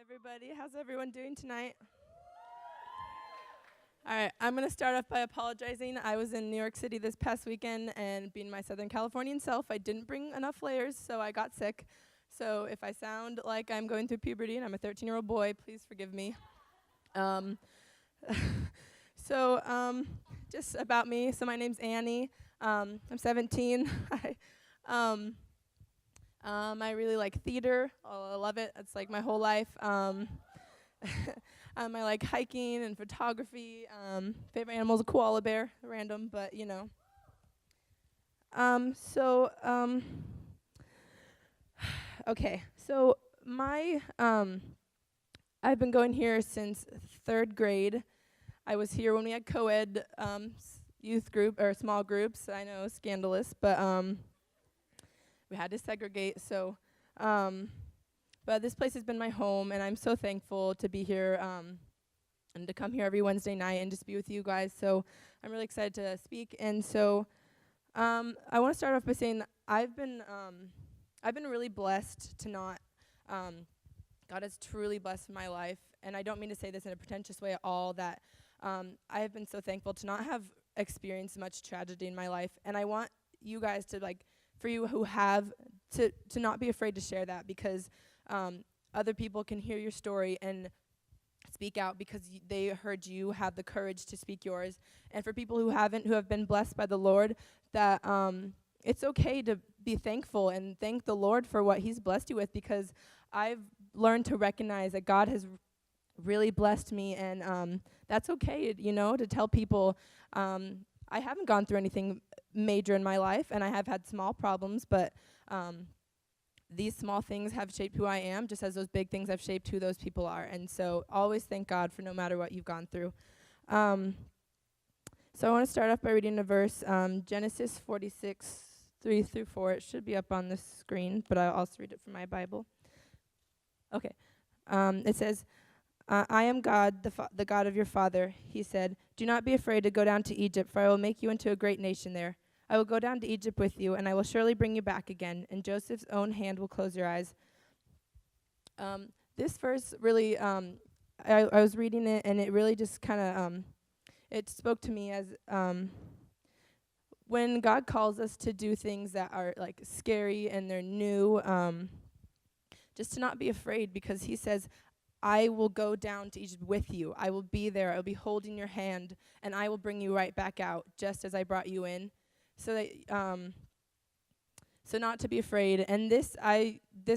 everybody. How's everyone doing tonight? All right, I'm going to start off by apologizing. I was in New York City this past weekend, and being my Southern Californian self, I didn't bring enough layers, so I got sick. So if I sound like I'm going through puberty and I'm a 13-year-old boy, please forgive me. Um, so just about me. So my name's Annie. I'm 17. I really like theater. I love it. It's like my whole life. I like hiking and photography. Favorite animal is a koala bear. Random, but you know. So okay. So my I've been going here since third grade. I was here when we had co-ed youth group or small groups. I know, scandalous, but we had to segregate. So, but this place has been my home, and I'm so thankful to be here and to come here every Wednesday night and just be with you guys. So I'm really excited to speak. And so I want to start off by saying that I've been really blessed to not. God has truly blessed my life, and I don't mean to say this in a pretentious way at all. That I have been so thankful to not have experienced much tragedy in my life, and I want you guys to for you who have to not be afraid to share that, because other people can hear your story and speak out because they heard you have the courage to speak yours. And for people who haven't, who have been blessed by the Lord, that it's okay to be thankful and thank the Lord for what He's blessed you with, because I've learned to recognize that God has really blessed me, and that's okay, to tell people. I haven't gone through anything major in my life, and I have had small problems, but these small things have shaped who I am, just as those big things have shaped who those people are. And so always thank God for no matter what you've gone through. So I want to start off by reading a verse, Genesis 46, 3 through 4. It should be up on the screen, but I'll also read it from my Bible. Okay. It says, I am God, the God of your father. He said, do not be afraid to go down to Egypt, for I will make you into a great nation there. I will go down to Egypt with you, and I will surely bring you back again, and Joseph's own hand will close your eyes. This verse really, I was reading it, and it really just kind of, it spoke to me as when God calls us to do things that are like scary and they're new, just to not be afraid, because He says, I will go down to Egypt with you. I will be there. I will be holding your hand, and I will bring you right back out, just as I brought you in. So that, so not to be afraid. And this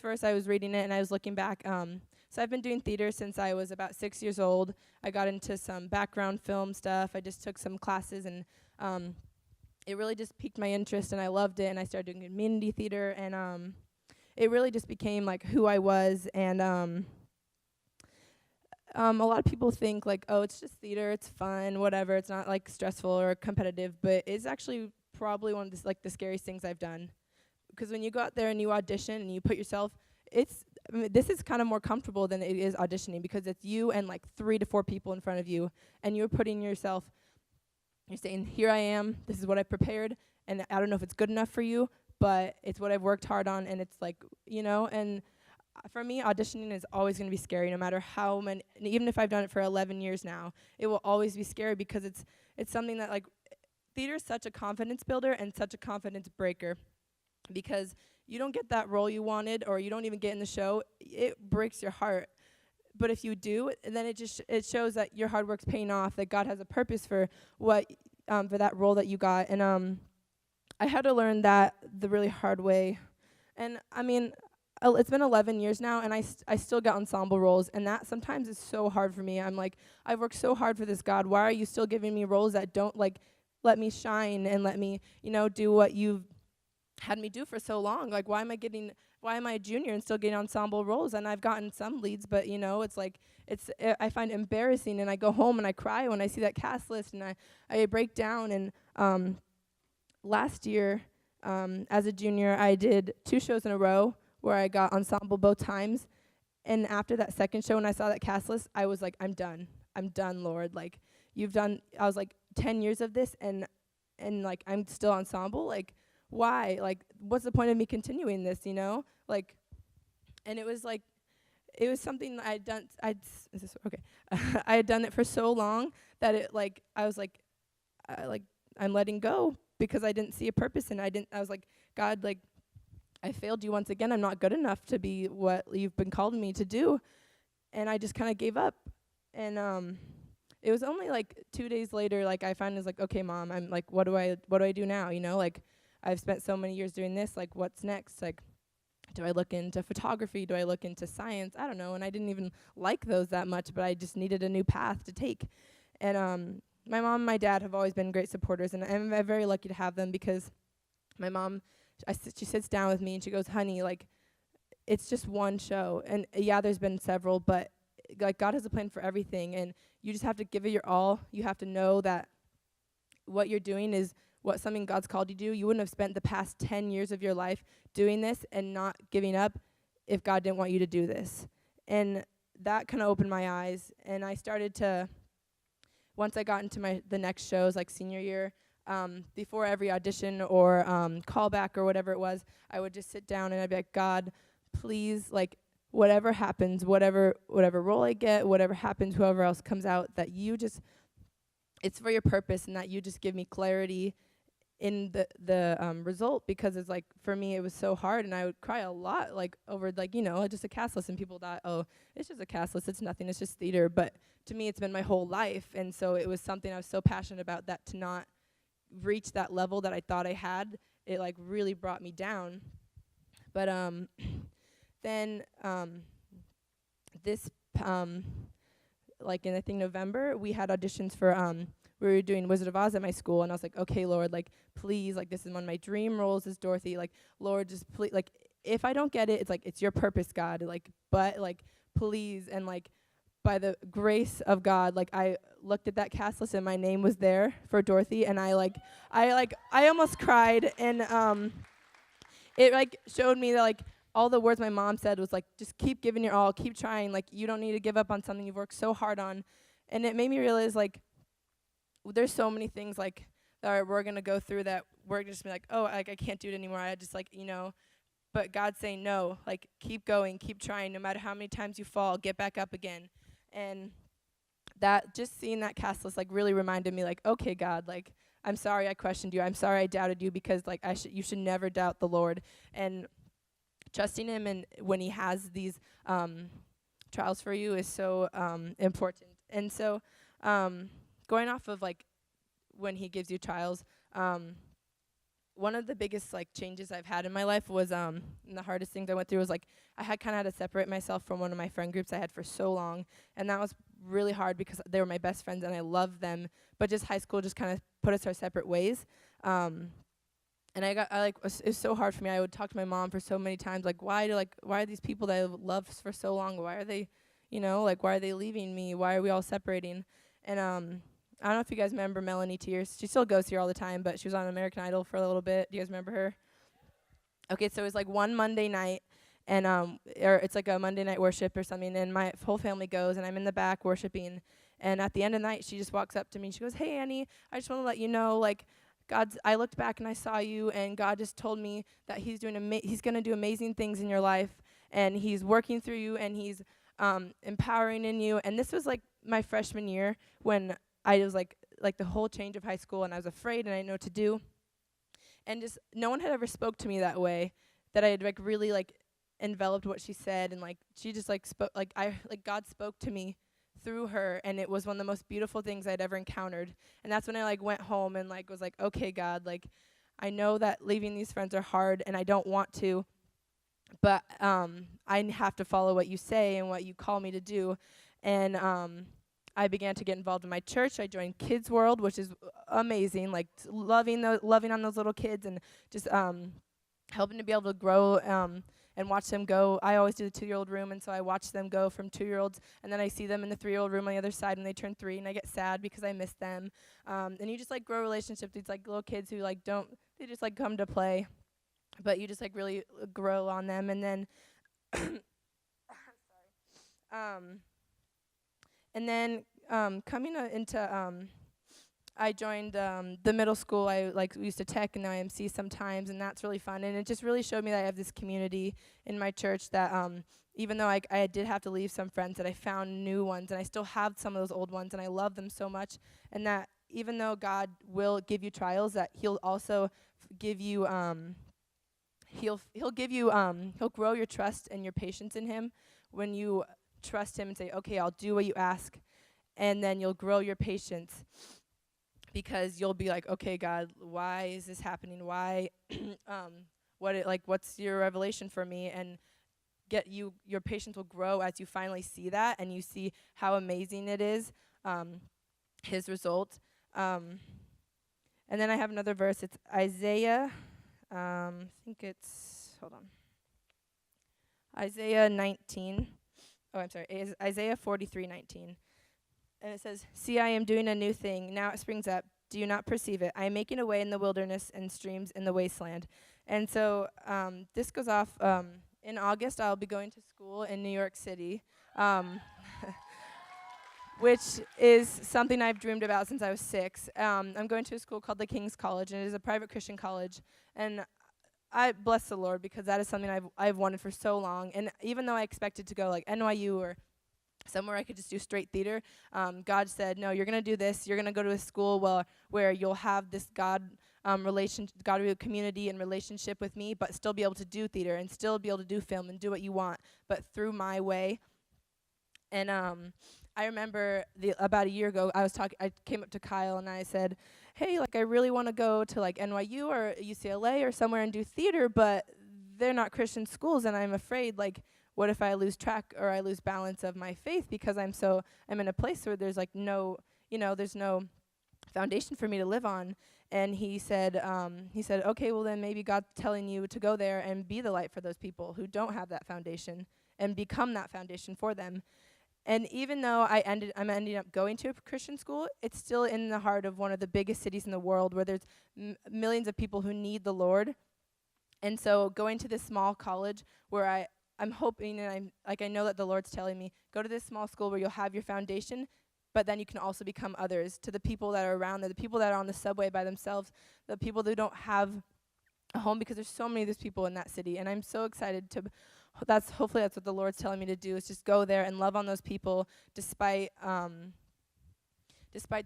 verse, I was reading it, and I was looking back. So I've been doing theater since I was about 6 years old. I got into some background film stuff. I just took some classes, and it really just piqued my interest, and I loved it. And I started doing community theater, and it really just became like who I was. And a lot of people think like, oh, it's just theater, it's fun, whatever. It's not like stressful or competitive, but it's actually probably one of the scariest things I've done. Because when you go out there and you audition and you put yourself, this is kind of more comfortable than it is auditioning, because it's you and like 3 to 4 people in front of you, and you're putting yourself, you're saying, here I am, this is what I prepared, and I don't know if it's good enough for you, but it's what I've worked hard on, and it's like, and for me, auditioning is always going to be scary, no matter how many, and even if I've done it for 11 years now, it will always be scary, because it's something that, like, theater is such a confidence builder and such a confidence breaker, because you don't get that role you wanted, or you don't even get in the show, it breaks your heart. But if you do, then it shows that your hard work's paying off, that God has a purpose for what for that role that you got. And I had to learn that the really hard way. And I mean, it's been 11 years now, and I still get ensemble roles, and that sometimes is so hard for me. I'm like, I've worked so hard for this, God. Why are you still giving me roles that don't let me shine and let me, do what you've had me do for so long? Like, why am I a junior and still getting ensemble roles? And I've gotten some leads, but it's like, I find it embarrassing, and I go home and I cry when I see that cast list, and I break down. And last year, as a junior, I did 2 shows in a row where I got ensemble both times. And after that second show, when I saw that cast list, I was like, I'm done, Lord. Like, I was like, 10 years of this, and like, I'm still ensemble. Like, why? Like, what's the point of me continuing this, Like, and it was like, it was something that I'd done. Is this okay? I had done it for so long that it like I was like I'm letting go because I didn't see a purpose, and I was like, God, like I failed you once again. I'm not good enough to be what you've been calling me to do, and I just kind of gave up. And it was only like 2 days later, like I finally was like, okay, Mom, I'm like, what do I do now? You know, like I've spent so many years doing this. Like, what's next? Like, do I look into photography? Do I look into science? I don't know. And I didn't even like those that much, but I just needed a new path to take. And my mom and my dad have always been great supporters, and I'm very lucky to have them because my mom, she sits down with me and she goes, honey, like, it's just one show. And yeah, there's been several, but like God has a plan for everything, and you just have to give it your all. You have to know that what you're doing is what something God's called you to do. You wouldn't have spent the past 10 years of your life doing this and not giving up if God didn't want you to do this. And that kind of opened my eyes, and I started to, once I got into the next shows, like senior year, before every audition or callback or whatever it was, I would just sit down and I'd be like, God, please, like, whatever happens, whatever role I get, whatever happens, whoever else comes out, that you just, it's for your purpose, and that you just give me clarity in the result, because it's like, for me, it was so hard, and I would cry a lot, like, over, like, you know, just a cast list, and people thought, oh, it's just a cast list, it's nothing, it's just theater, but to me, it's been my whole life, and so it was something I was so passionate about, that to not reach that level that I thought I had, it, like, really brought me down. But then this like in I think November, we had auditions for we were doing Wizard of Oz at my school, and I was like, okay, Lord, like, please, like, this is one of my dream roles as Dorothy, like, Lord, just please, like, if I don't get it, it's like, it's your purpose, God, like, but like, please. And like, by the grace of God, like, I looked at that cast list and my name was there for Dorothy, and I almost cried, and it like showed me that, like, all the words my mom said was like, just keep giving your all, keep trying, like, you don't need to give up on something you've worked so hard on. And it made me realize, like, there's so many things, like, that we're gonna go through that we're just be like, oh, like, I can't do it anymore, I just, like, you know, but God's saying, no, like, keep going, keep trying, no matter how many times you fall, get back up again. And that, just seeing that cast list, like, really reminded me, like, okay, God, like, I'm sorry I questioned you, I'm sorry I doubted you, because, like, you should never doubt the Lord. And trusting him, and when he has these trials for you, is so important. And so going off of, like, when he gives you trials, one of the biggest, like, changes I've had in my life was, and the hardest things I went through was, like, I had kind of had to separate myself from one of my friend groups I had for so long, and that was really hard because they were my best friends and I loved them, but just high school just kind of put us our separate ways. And it was so hard for me. I would talk to my mom for so many times, like, why are these people that I loved for so long, why are they, you know, like, why are they leaving me? Why are we all separating? And I don't know if you guys remember Melanie Tears. She still goes here all the time, but she was on American Idol for a little bit. Do you guys remember her? Okay, so it was like one Monday night, and or it's like a Monday night worship or something, and my whole family goes, and I'm in the back worshiping, and at the end of the night, she just walks up to me and she goes, hey, Annie, I just want to let you know, like, I looked back and I saw you, and God just told me that he's going to do amazing things in your life, and he's working through you, and he's empowering in you. And this was like my freshman year, when I was like the whole change of high school, and I was afraid and I didn't know what to do. And just no one had ever spoke to me that way, that I had like really like enveloped what she said, and like she just like spoke, like God spoke to me through her, and it was one of the most beautiful things I'd ever encountered. And that's when I like went home and like was like, okay, God, like, I know that leaving these friends are hard and I don't want to, but I have to follow what you say and what you call me to do. And I began to get involved in my church. I joined Kids World, which is amazing, like loving on those little kids, and just helping to be able to grow and watch them go. I always do the 2-year-old room, and so I watch them go from 2-year-olds, and then I see them in the 3-year-old room on the other side when they turn 3, and I get sad because I miss them. And you just like grow relationships with these like little kids who like they just like come to play, but you just like really grow on them. And then sorry. And then coming into I joined the middle school. I like used to tech and IMC sometimes, and that's really fun. And it just really showed me that I have this community in my church that even though I did have to leave some friends, that I found new ones, and I still have some of those old ones, and I love them so much. And that even though God will give you trials, that He'll also give you He'll give you He'll grow your trust and your patience in Him when you trust Him and say, okay, I'll do what you ask, and then you'll grow your patience because you'll be like, okay, God, why is this happening? Why, what's your revelation for me? And your patience will grow as you finally see that and you see how amazing it is, His result. And then I have another verse. It's Isaiah. I think it's Isaiah 19. Oh, I'm sorry. It's Isaiah 43:19. And it says, "See, I am doing a new thing. Now it springs up. Do you not perceive it? I am making a way in the wilderness and streams in the wasteland." And so this goes off in August. I'll be going to school in New York City, which is something I've dreamed about since I was 6. I'm going to a school called the King's College, and it is a private Christian college. And I bless the Lord because that is something I've wanted for so long. And even though I expected to go like NYU or somewhere I could just do straight theater, God said, no, you're going to do this. You're going to go to a school where you'll have this God community and relationship with me, but still be able to do theater and still be able to do film and do what you want, but through my way. And I remember about a year ago, I came up to Kyle and I said, hey, like I really want to go to like NYU or UCLA or somewhere and do theater, but they're not Christian schools, and I'm afraid, like, what if I lose track or I lose balance of my faith because I'm in a place where there's like there's no foundation for me to live on. And he said, okay, well then maybe God's telling you to go there and be the light for those people who don't have that foundation and become that foundation for them. And even though I'm ending up going to a Christian school, it's still in the heart of one of the biggest cities in the world where there's millions of people who need the Lord. And so going to this small college where I'm hoping, and I know that the Lord's telling me, go to this small school where you'll have your foundation, but then you can also become others to the people that are around there, the people that are on the subway by themselves, the people that don't have a home, because there's so many of those people in that city. And I'm so excited hopefully that's what the Lord's telling me to do, is just go there and love on those people despite the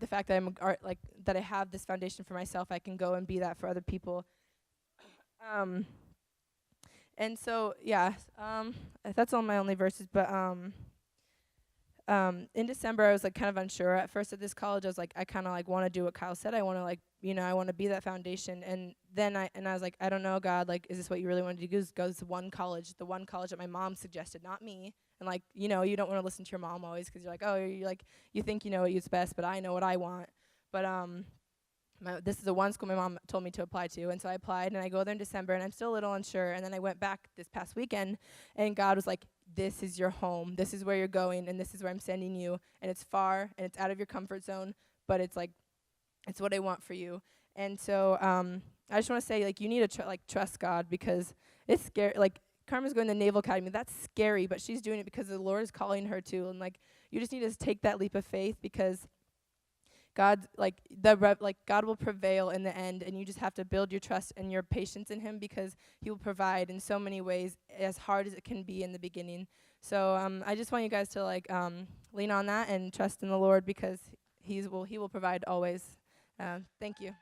fact that that I have this foundation for myself. I can go and be that for other people. And so, yeah, that's all my only verses. But in December, I was like kind of unsure at first at this college. I was like, I kind of like want to do what Kyle said. I want to I want to be that foundation. And then I was like, I don't know, God, like, is this what you really want to do? Go to the one college that my mom suggested, not me. And like, you don't want to listen to your mom always because you're like, oh, you think you know what you's best, but I know what I want. But this is the one school my mom told me to apply to, and so I applied, and I go there in December, and I'm still a little unsure, and then I went back this past weekend, and God was like, this is your home, this is where you're going, and this is where I'm sending you, and it's far, and it's out of your comfort zone, but it's like, it's what I want for you. And so I just want to say, like, you need to trust God, because it's scary. Like, Karma's going to the Naval Academy, that's scary, but she's doing it because the Lord is calling her to, and like, you just need to take that leap of faith, because God will prevail in the end, and you just have to build your trust and your patience in Him, because He will provide in so many ways, as hard as it can be in the beginning. So I just want you guys to lean on that and trust in the Lord, because He will provide always. Thank you.